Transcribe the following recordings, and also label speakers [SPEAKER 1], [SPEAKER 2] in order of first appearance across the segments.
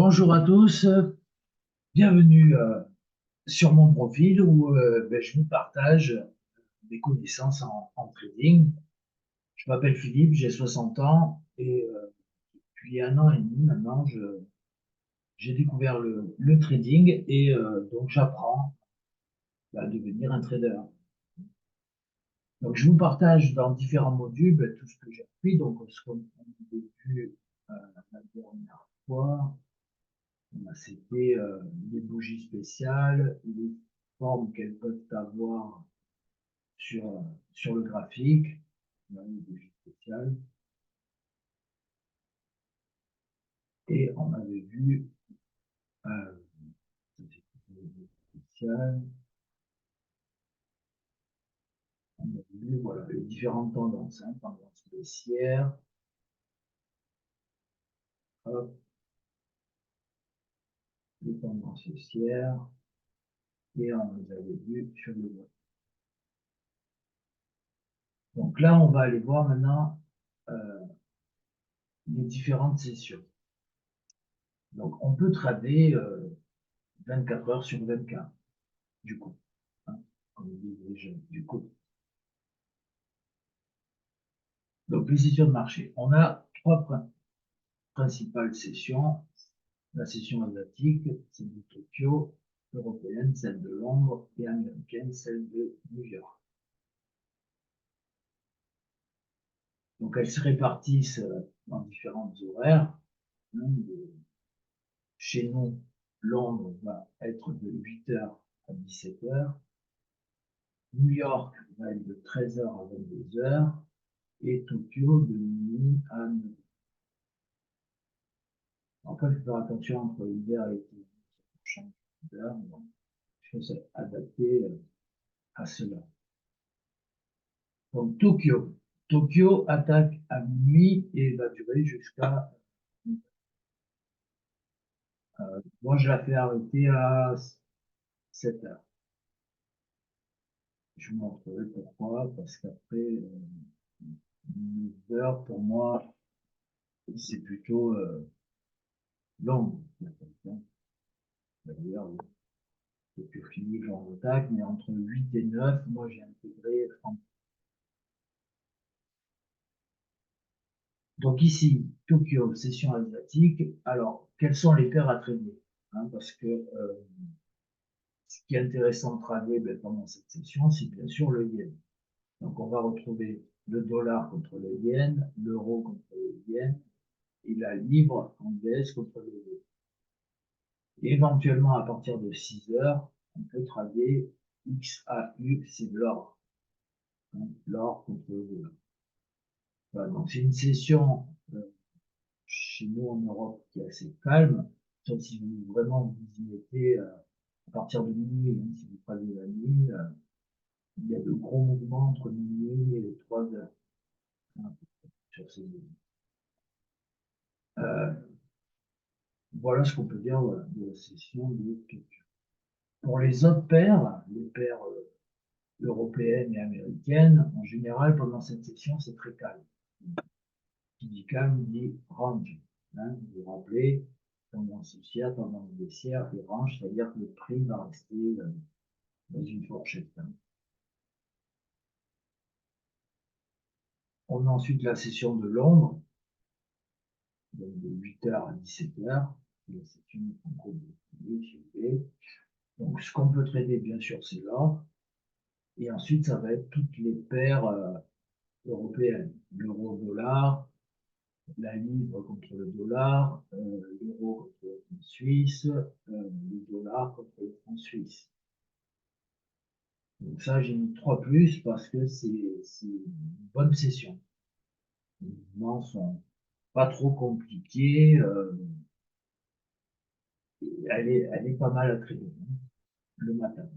[SPEAKER 1] Bonjour à tous, bienvenue sur mon profil où je vous partage mes connaissances en trading. Je m'appelle Philippe, j'ai 60 ans et depuis un an et demi maintenant, j'ai découvert le trading et donc j'apprends à devenir un trader. Donc je vous partage dans différents modules tout ce que j'ai appris, donc ce qu'on a vu la dernière fois. C'était les bougies spéciales, les formes qu'elles peuvent avoir sur le graphique, les bougies spéciales. Et on avait vu euh, spéciales, on avait vu voilà, les différentes tendances, tendances baissières, hop, les tendances haussières, et on les avait vues sur le web. Donc là, on va aller voir maintenant les différentes sessions. Donc on peut trader 24 heures sur 24, du coup. Hein, comme disent les jeunes, du coup. Donc, les sessions de marché. On a trois principales sessions. La session asiatique, celle de Tokyo, européenne, celle de Londres, et américaine, celle de New York. Donc, elles se répartissent dans différentes horaires. Chez nous, Londres va être de 8h à 17h. New York va être de 13h à 22h. Et Tokyo de minuit à 9h. En fait, il faut faire attention entre l'hiver et l'été. Ça change d'heure, donc il faut s'adapter à cela. Donc Tokyo. Tokyo attaque à minuit et va durer jusqu'à. Moi, je la fais arrêter à 7 heures. Je vous montrerai pourquoi, parce qu'après 9 heures, pour moi, c'est plutôt long. D'ailleurs, Tokyo finit en attaque, mais entre 8 et 9, moi, j'ai intégré 30. Donc ici, Tokyo, session asiatique. Alors, quelles sont les paires à trader? Parce que ce qui est intéressant de trader pendant cette session, c'est bien sûr le yen. Donc on va retrouver le dollar contre le yen, l'euro contre le yen, et la livre anglaise contre l'euro. Et éventuellement, à partir de 6 heures, on peut trader XAU, c'est l'or. L'or contre le dollar. Voilà, donc c'est une session chez nous en Europe qui est assez calme, sauf si vous vraiment vous y mettez à partir de minuit, hein, si vous prenez la nuit, il y a de gros mouvements entre minuit et 3 heures hein, sur ces zones. Voilà ce qu'on peut dire voilà, de la session de Tokyo. Pour les autres paires, les paires européennes et américaines, en général, pendant cette session, c'est très calme. Qui dit calme dit range. Hein, vous vous rappelez, tendance haussière, tendance baissière, et range, c'est-à-dire que le prix va rester dans une fourchette. Hein. On a ensuite la session de Londres, donc de 8h à 17h. La session en gros de donc, ce qu'on peut trader, bien sûr, c'est l'or. Et ensuite, ça va être toutes les paires européennes. L'euro-dollar, la livre contre le dollar, l'euro contre le franc suisse, le dollar contre le franc suisse. Donc ça, j'ai mis 3 plus parce que c'est une bonne session. Les mouvements sont pas trop compliqués. Elle est pas mal à traiter le matin.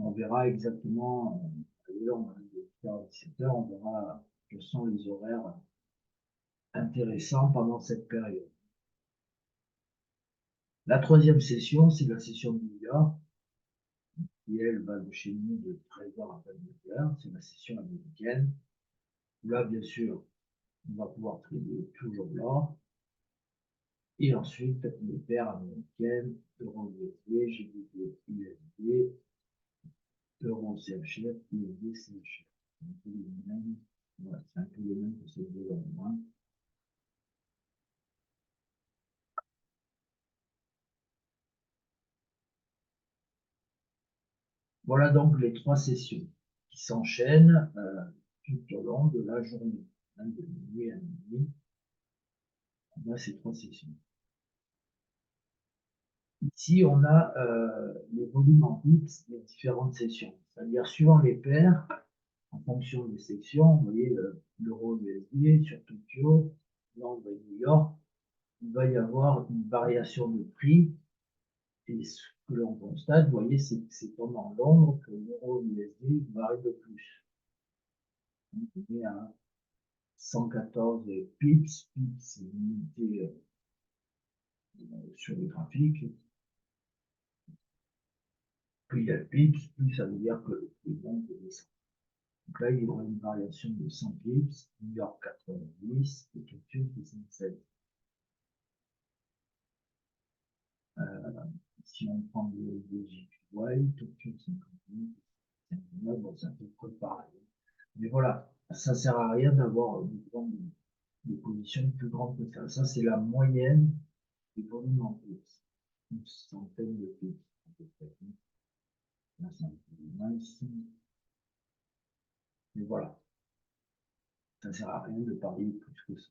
[SPEAKER 1] On verra exactement, à l'heure, de 17 heures, on verra quels sont les horaires intéressants pendant cette période. La troisième session, c'est la session de New York, qui elle va de chez nous de 13h à 22h. C'est la session américaine. Là, bien sûr, on va pouvoir trader toujours l'or. Et ensuite, les paires américaines, euro USD, GBP USD, euro CHF, USD CHF. C'est un peu les mêmes, voilà, c'est un peu les mêmes que ces deux-là. Voilà donc les trois sessions qui s'enchaînent tout au long de la journée. De minuit à minuit, on a ces trois sessions. Ici, on a les volumes en pips des différentes sessions. C'est-à-dire, suivant les paires, en fonction des sections, vous voyez l'euro USD sur Tokyo, Londres et New York, il va y avoir une variation de prix. Et ce que l'on constate, vous voyez, c'est que c'est pendant Londres que l'euro USD varie le plus. Donc, on est à 114 pips, pips c'est une unité sur le graphique. Plus il y a pips, plus ça veut dire que le prix monte et descend. Donc là, il y aura une variation de 100 pips, New York 90 et Tokyo 67. Si on prend le JPY, Tokyo 58, 59, bon, c'est un peu près pareil. Mais voilà, ça sert à rien d'avoir des positions plus grandes que ça. Ça, c'est la moyenne des volumes en pips. Une centaine de pips, à peu près. Là, c'est un peu moins ici. Mais voilà, ça sert à rien de parler plus que ça.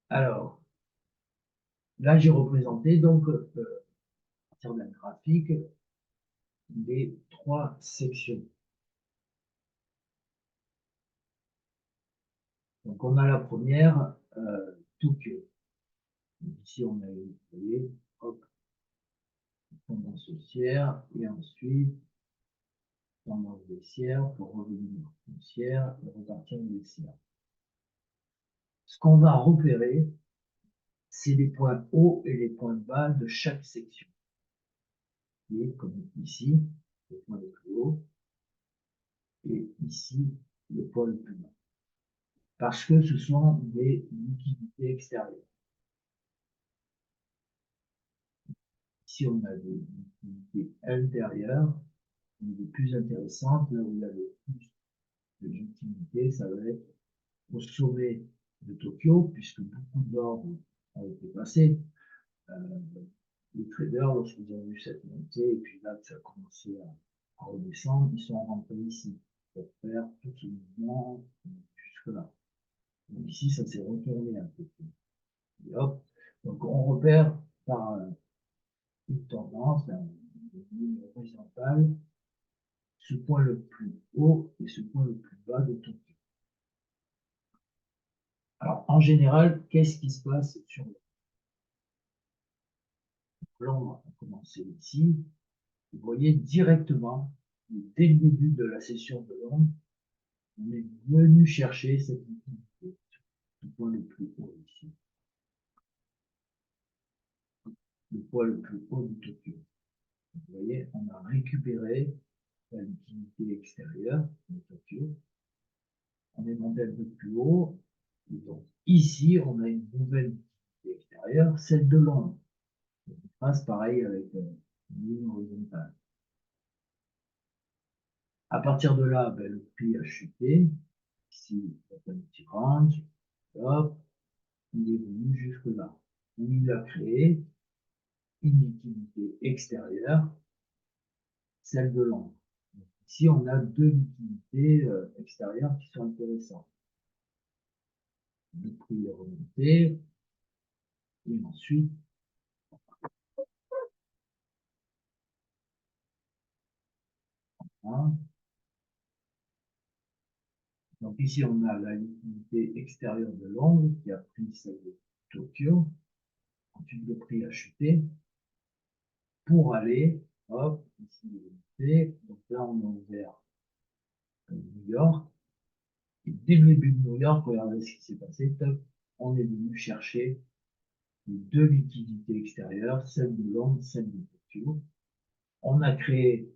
[SPEAKER 1] Alors, là, j'ai représenté donc à partir d'un graphique les trois sections. Donc, on a la première, Tokyo. Donc, ici, on a, vous voyez, hop, tendance haussière, et ensuite, tendance baissière pour revenir haussière et repartir baissière. Ce qu'on va repérer, c'est les points hauts et les points bas de chaque section. Et comme ici, le point le plus haut, et ici, le point le plus bas. Parce que ce sont des liquidités extérieures. Ici, on a des liquidités intérieures, les plus intéressantes, là où il y a le plus de liquidités, ça va être au sommet de Tokyo, puisque beaucoup d'ordres ont été passés. Les traders, lorsqu'ils ont vu cette montée, et puis là, ça a commencé à redescendre, ils sont rentrés ici pour faire tout ce mouvement jusque-là. Donc ici, ça s'est retourné un peu. Et hop, donc on repère par une tendance, une ligne horizontale, ce point le plus haut et ce point le plus bas de Tokyo. Alors, en général, qu'est-ce qui se passe sur le plan? On va commencer ici. Vous voyez directement, dès le début de la session de Londres, on est venu chercher cette liquidité, le point le plus haut ici, le point le plus haut de Tokyo. Vous voyez, on a récupéré la liquidité extérieure de Tokyo. On est monté un peu plus haut. Et donc, ici, on a une nouvelle liquidité extérieure, celle de Londres. On passe pareil avec une ligne horizontale. À partir de là, ben, le prix a chuté. Ici, il y a un petit range. Hop, il est venu jusque là. Où il a créé une liquidité extérieure, celle de Londres. Ici, on a deux liquidités extérieures qui sont intéressantes. Le prix est remonté. Et ensuite, hein, donc ici, on a la liquidité extérieure de Londres qui a pris celle de Tokyo. Ensuite, le prix a chuté pour aller, hop, ici, donc là, on a ouvert New York. Et dès le début de New York, regardez ce qui s'est passé, on est venu chercher les deux liquidités extérieures, celle de Londres, celle de Tokyo. On a créé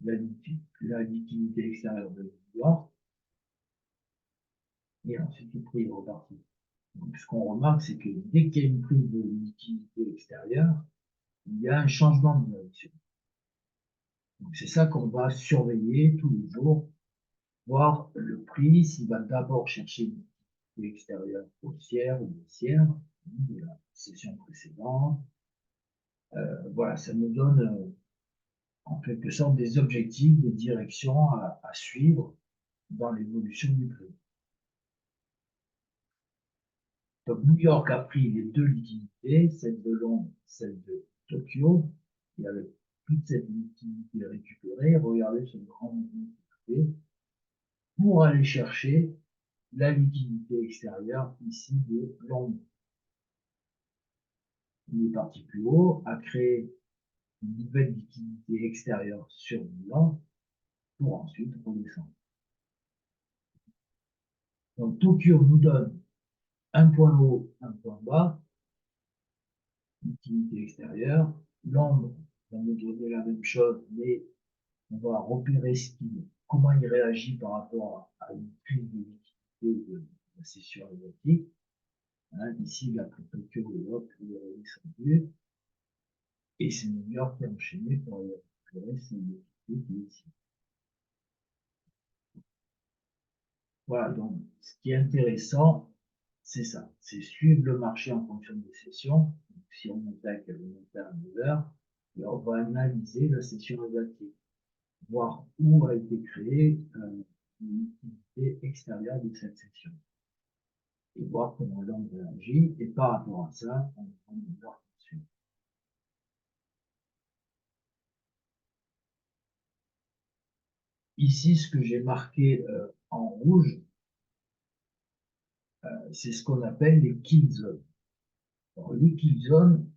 [SPEAKER 1] la liquidité extérieure de New York, et ensuite le prix est reparti. Donc, ce qu'on remarque, c'est que dès qu'il y a une prise de liquidité extérieure, il y a un changement de direction. Donc, c'est ça qu'on va surveiller tous les jours, voir le prix, s'il va d'abord chercher une liquidité extérieure haussière ou baissière de la session précédente. Voilà, ça nous donne en quelque sorte des objectifs, des directions à suivre dans l'évolution du prix. Donc New York a pris les deux liquidités, celle de Londres, celle de Tokyo, et avec toute cette liquidité récupérée, regardez ce grand mouvement qui fait, pour aller chercher la liquidité extérieure ici de Londres. Il est parti plus haut, a créé une nouvelle liquidité extérieure sur Milan pour ensuite redescendre. Donc Tokyo nous donne un point haut, un point bas, liquidité extérieure. Londres va nous donner la même chose, mais on va repérer comment il réagit par rapport à une crise de liquidité de la session asiatique. Hein, ici, il a pris Tokyo et l'autre, il est descendu. Et c'est New York qui a enchaîné pour récupérer ses liquidités ici. Voilà, donc ce qui est intéressant, c'est ça, c'est suivre le marché en fonction des sessions. Donc, si on attaque le monter à 9 heures, et on va analyser la session asiatique, voir où a été créée une liquidité extérieure de cette session, et voir comment l'homme réagit, et par rapport à ça, on prend une heure dessus. Ici, ce que j'ai marqué en rouge, c'est ce qu'on appelle les kill zones. Alors, les kill zones,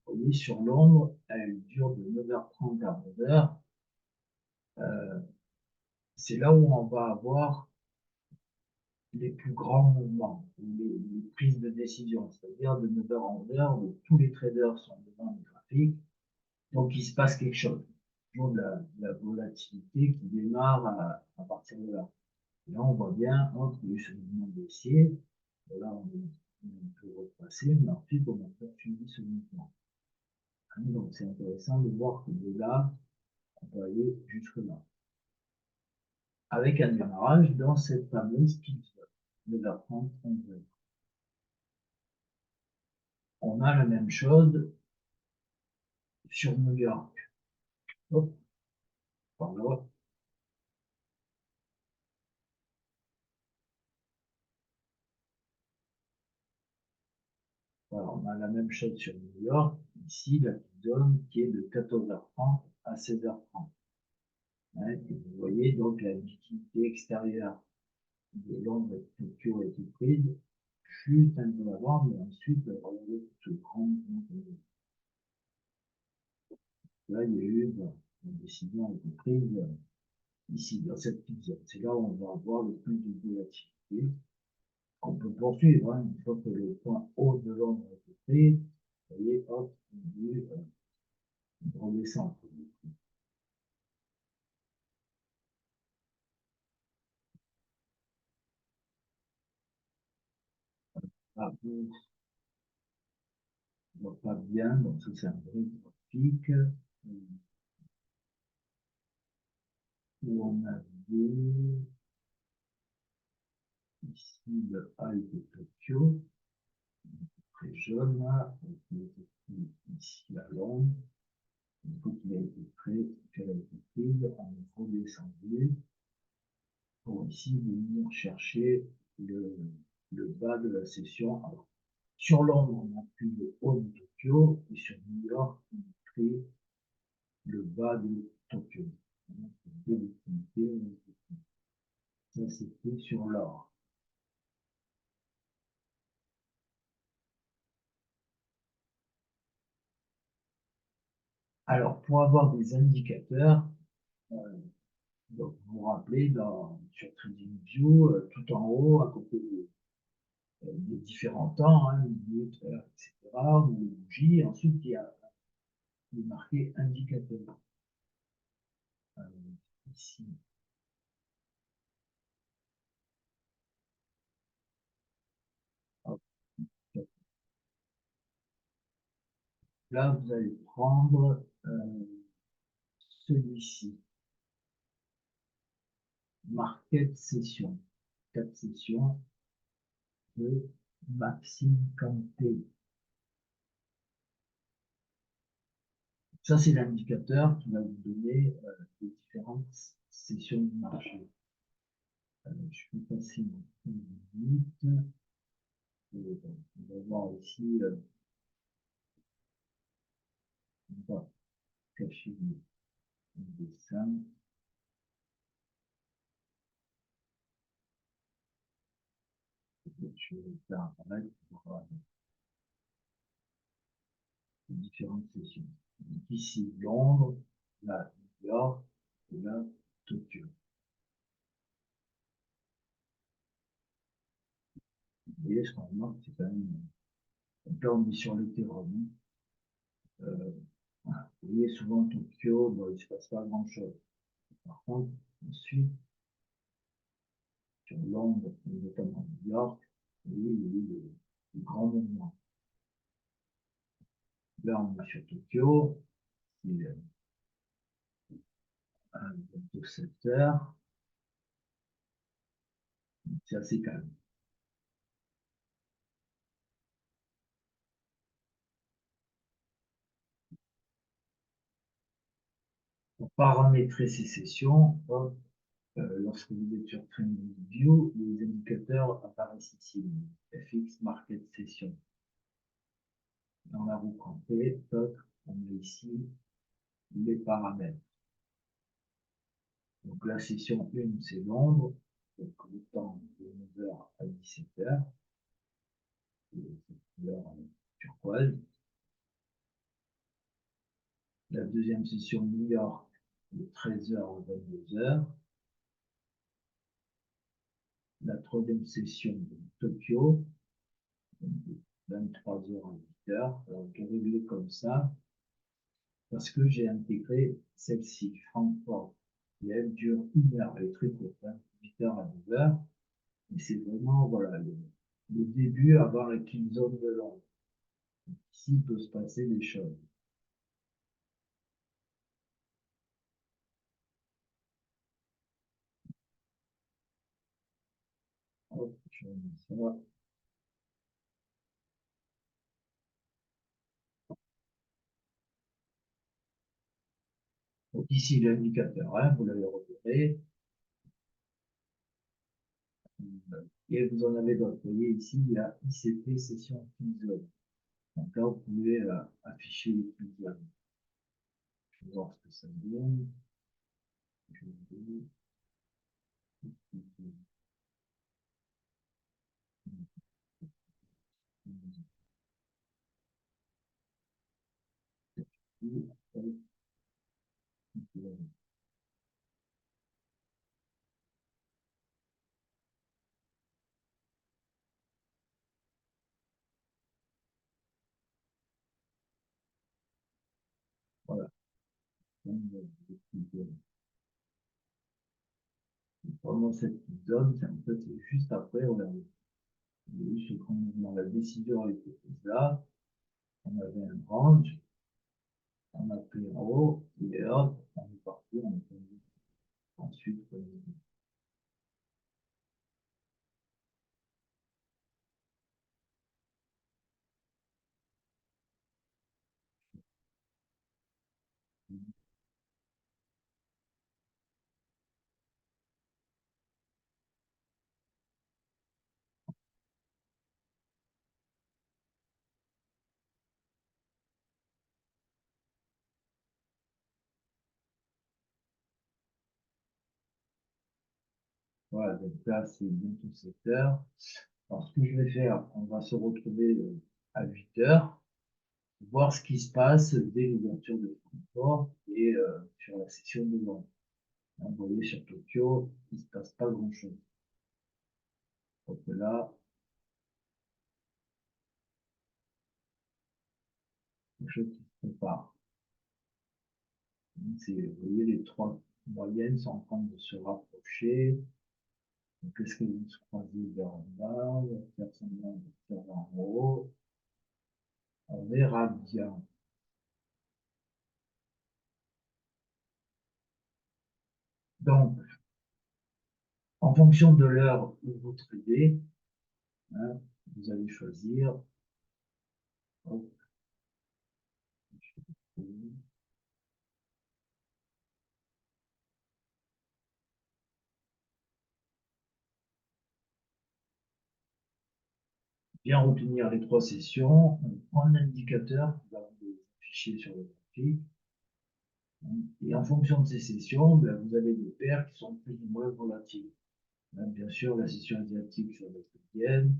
[SPEAKER 1] vous voyez, sur Londres, elles durent de 9h30 à 11h. C'est là où on va avoir les plus grands mouvements, les prises de décision, c'est-à-dire de 9h à 11h, où tous les traders sont devant le graphique, donc il se passe quelque chose. Toujours de la volatilité qui démarre à partir de là. Et là, on voit bien, entre il y a eu ce mouvement baissier, là, on peut repasser, mais ensuite, on a poursuivi ce mouvement. Donc, c'est intéressant de voir que de là, on peut aller jusque là. Avec un démarrage dans cette fameuse piste de la 30 11. On a la même chose sur New York. Hop, par là. Alors, on a la même chose sur New York. Ici, la zone qui est de 14h30 à 16h30. Hein, et vous voyez donc la liquidité extérieure de Londres et de Tokyo a été prise juste un peu avant, mais ensuite, regardez tout ce grand mouvement. Là, il y a eu une décision a été prise ici, dans cette petite zone. C'est là où on va avoir le plus de volatilité. On peut poursuivre, hein, une fois que le point haut de Londres a été pris, vous voyez, hop, on a eu une redescente. La bourse ne va pas bien, donc ça c'est un vrai graphique où on a vu ici le high de Tokyo, très jaune là, qui a été pris ici à Londres. Une fois qu'il a été pris, qu'elle a été prise, on est redescendu pour ici venir chercher le bas de la session. Alors, sur Londres, on a pris le haut de Tokyo, et sur New York, on a pris le bas de Tokyo. Ça, c'était sur l'or. Alors, pour avoir des indicateurs, euh, donc vous vous rappelez, sur TradingView, tout en haut, à côté des différents temps, hein, minutes, heures, etc., ou les bougies, ensuite il y a marqué indicateur. Euh, ici. là, vous allez prendre celui-ci. Market Session. 4 sessions de Maxime Kanté. Ça, c'est l'indicateur qui va vous donner les différentes sessions du marché. Je peux passer une minute. On va voir ici, on va cacher le dessin. Je vais faire apparaître pour voir les différentes sessions. Donc ici, Londres, là, New York, et là, Tokyo. Vous voyez, ce qu'on remarque, c'est quand même. Donc là, on est sur le terrain. Voilà. Vous voyez, souvent, Tokyo, bon, il ne se passe pas grand-chose. Par contre, ensuite, sur Londres, et notamment New York, vous voyez, il y a eu de grands mouvements. Là, on est sur Tokyo, il est bientôt 7 heures. C'est assez calme. Pour paramétrer ces sessions, lorsque vous êtes sur TradingView, les indicateurs apparaissent ici, FX Market Session. Dans la roue crampée, on a ici les paramètres. Donc la session 1, c'est Londres, donc le temps de 9h à 17h, l'heure turquoise. La deuxième session New York, de 13h à 22h. La troisième session de Tokyo, de 23h à 8h. Alors je vais régler comme ça, parce que j'ai intégré celle-ci, Francfort, et elle dure 1 heure, elle est très courte, 8h à 9h. Et c'est vraiment voilà, le début avant la kill zone de Londres. Ici, il peut se passer des choses. Hop, je remets ça. Donc ici, l'indicateur, hein, vous l'avez repéré. Et vous en avez d'autres. Vous voyez ici, il y a ICT session kill zone. Donc là, vous pouvez afficher les kill zones. Je vais voir ce que ça donne. Je vais... Voilà. Pendant cette zone, en fait, c'est juste après, on a eu ce grand mouvement. La décision était prise là. On avait un range. On a pris en haut. Et hop, on est parti. On est ensuite, voilà, donc là, c'est bientôt 7 heures. Alors, ce que je vais faire, on va se retrouver à 8 heures, voir ce qui se passe dès l'ouverture de Francfort et sur la session de Londres. Vous voyez, sur Tokyo, il ne se passe pas grand-chose. Donc là, quelque chose qui se prépare. Vous voyez, les trois moyennes sont en train de se rapprocher. Qu'est-ce que vous se croisez vers en bas, faire semblant de faire en haut. On verra bien. Donc, en fonction de l'heure où vous tradez, hein, vous allez choisir. Hop, bien retenir les 3 sessions, on prend l'indicateur qui va vous afficher sur le graphique. Et en fonction de ces sessions, ben, vous avez des paires qui sont plus ou moins volatiles. Bien sûr, la session asiatique, ça va être le yen.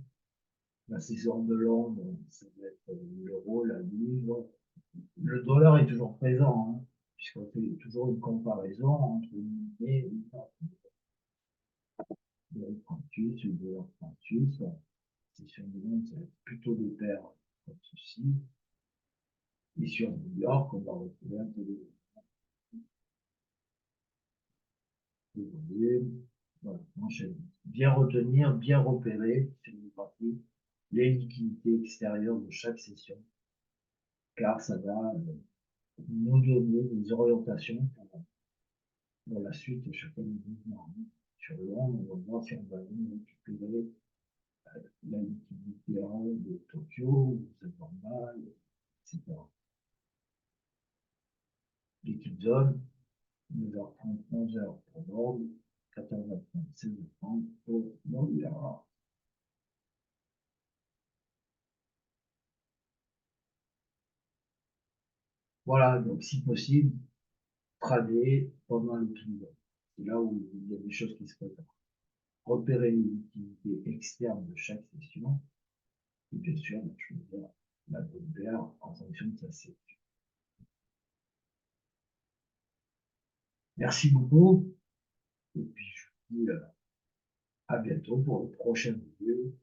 [SPEAKER 1] La session de Londres, ça va être l'euro, la livre. Le dollar est toujours présent, hein, puisqu'on fait toujours une comparaison entre une monnaie et une autre. Le franc suisse, le dollar franc suisse. La session de Londres, ça va être plutôt des paires comme ceci. Et sur New York, on va retrouver un peu de volume. Voilà, enchaîne. Bien retenir, bien repérer sur le graphique les liquidités extérieures de chaque session, car ça va nous donner des orientations pour la suite de chacun des mouvements. Sur le long, on va voir si on va récupérer la liquidité de Tokyo, c'est normal, etc. L'équipe zone, 9h30, 11h pour l'ordre, 14h30, 16h30 pour l'ordre. Voilà, donc si possible, trader pendant le pilote. C'est là où il y a des choses qui se préparent. Repérer les liquidités externes de chaque session, et bien sûr, choisir la bonne paire en fonction de sa session. Merci beaucoup, et puis je vous dis à bientôt pour le prochain vidéo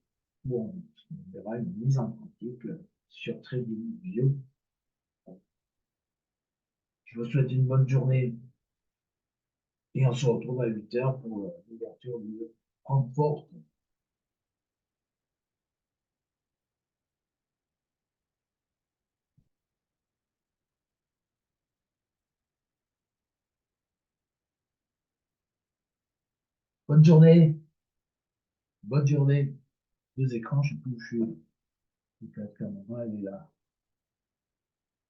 [SPEAKER 1] où on verra une mise en pratique sur TradingView. Je vous souhaite une bonne journée et on se retrouve à 8h pour l'ouverture de Francfort. Bonne journée, bonne journée. Deux écrans, je sais plus où je suis. La caméra, elle est là.